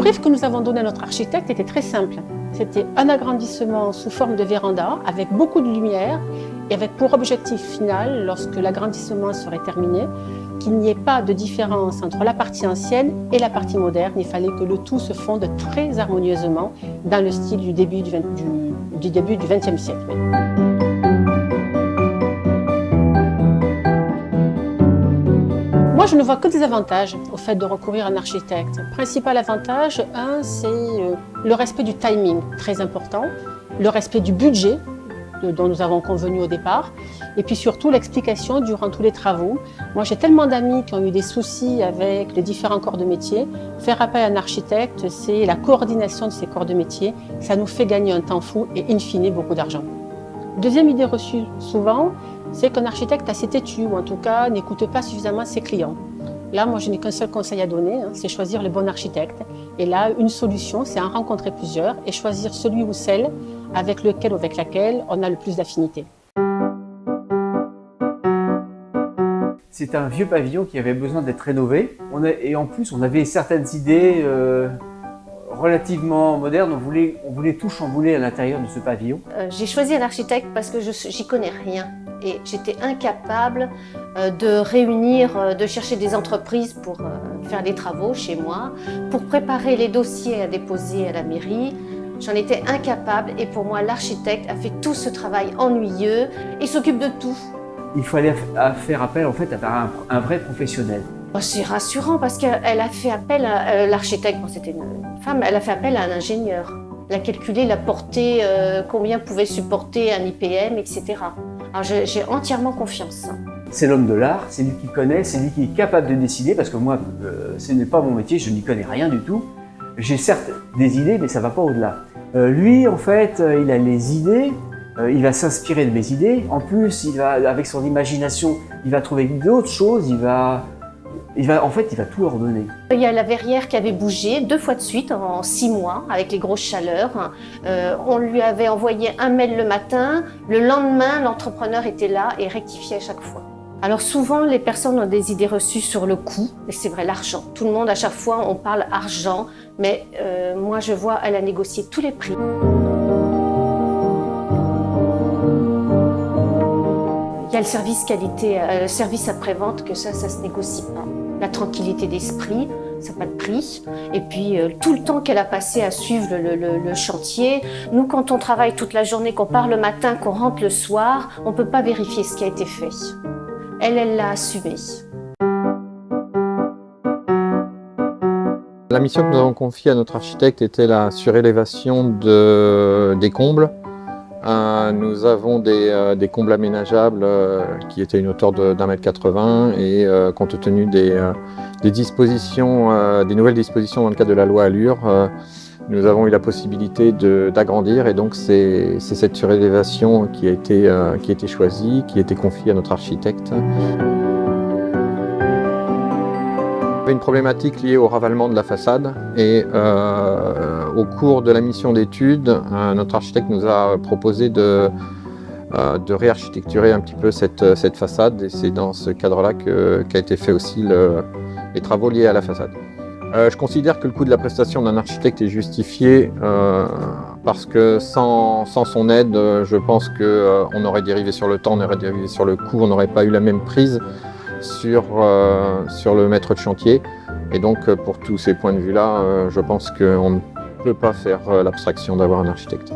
brief que nous avons donné à notre architecte était très simple. C'était un agrandissement sous forme de véranda avec beaucoup de lumière et avec pour objectif final, lorsque l'agrandissement serait terminé, qu'il n'y ait pas de différence entre la partie ancienne et la partie moderne. Il fallait que le tout se fonde très harmonieusement dans le style du début du XXe siècle. Moi, je ne vois que des avantages au fait de recourir à un architecte. Principal avantage, c'est le respect du timing, très important, le respect du budget dont nous avons convenu au départ, et puis surtout l'explication durant tous les travaux. Moi, j'ai tellement d'amis qui ont eu des soucis avec les différents corps de métier. Faire appel à un architecte, c'est la coordination de ces corps de métier. Ça nous fait gagner un temps fou et in fine beaucoup d'argent. Deuxième idée reçue souvent, c'est qu'un architecte est assez têtu, ou en tout cas n'écoute pas suffisamment ses clients. Là, moi, je n'ai qu'un seul conseil à donner, c'est choisir le bon architecte. Et là, une solution, c'est en rencontrer plusieurs et choisir celui ou celle avec lequel ou avec laquelle on a le plus d'affinité. C'est un vieux pavillon qui avait besoin d'être rénové. Et en plus, on avait certaines idées relativement moderne, on voulait tout chambouler à l'intérieur de ce pavillon. J'ai choisi un architecte parce que j'y connais rien et j'étais incapable de réunir, de chercher des entreprises pour faire les travaux chez moi, pour préparer les dossiers à déposer à la mairie. J'en étais incapable et pour moi l'architecte a fait tout ce travail ennuyeux et s'occupe de tout. Il fallait faire appel en fait à un vrai professionnel. C'est rassurant parce qu'elle a fait appel à l'architecte, bon, c'était une femme, elle a fait appel à un ingénieur. Elle a calculé la portée, combien pouvait supporter un IPM, etc. Alors j'ai entièrement confiance. C'est l'homme de l'art, c'est lui qui connaît, c'est lui qui est capable de décider, parce que moi, ce n'est pas mon métier, je n'y connais rien du tout. J'ai certes des idées, mais ça ne va pas au-delà. Lui, en fait, il a les idées, il va s'inspirer de mes idées. En plus, avec son imagination, il va trouver d'autres choses, il va tout ordonner. Il y a la verrière qui avait bougé 2 fois de suite en 6 mois avec les grosses chaleurs. On lui avait envoyé un mail le matin. Le lendemain, l'entrepreneur était là et rectifiait à chaque fois. Alors souvent, les personnes ont des idées reçues sur le coût, et c'est vrai, l'argent. Tout le monde, à chaque fois, on parle argent, mais moi je vois, elle a négocié tous les prix. Il y a le service qualité, le service après-vente, que ça se négocie pas. La tranquillité d'esprit, ça n'a pas de prix. Et puis tout le temps qu'elle a passé à suivre le chantier. Nous, quand on travaille toute la journée, qu'on part le matin, qu'on rentre le soir, on ne peut pas vérifier ce qui a été fait. Elle l'a assumé. La mission que nous avons confiée à notre architecte était la surélévation des combles. Nous avons des combles aménageables qui étaient une hauteur d'1,80 m et compte tenu des nouvelles dispositions dans le cadre de la loi Allure, nous avons eu la possibilité d'agrandir et donc c'est cette surélévation qui a été choisie, qui a été confiée à notre architecte. Il y avait une problématique liée au ravalement de la façade et au cours de la mission d'étude, notre architecte nous a proposé de réarchitecturer un petit peu cette façade et c'est dans ce cadre-là qu'a été fait aussi les travaux liés à la façade. Je considère que le coût de la prestation d'un architecte est justifié parce que sans son aide, je pense qu'on aurait dérivé sur le temps, on aurait dérivé sur le coût, on n'aurait pas eu la même prise sur le maître de chantier. Et donc pour tous ces points de vue-là, je pense qu'on ne peut pas faire l'abstraction d'avoir un architecte.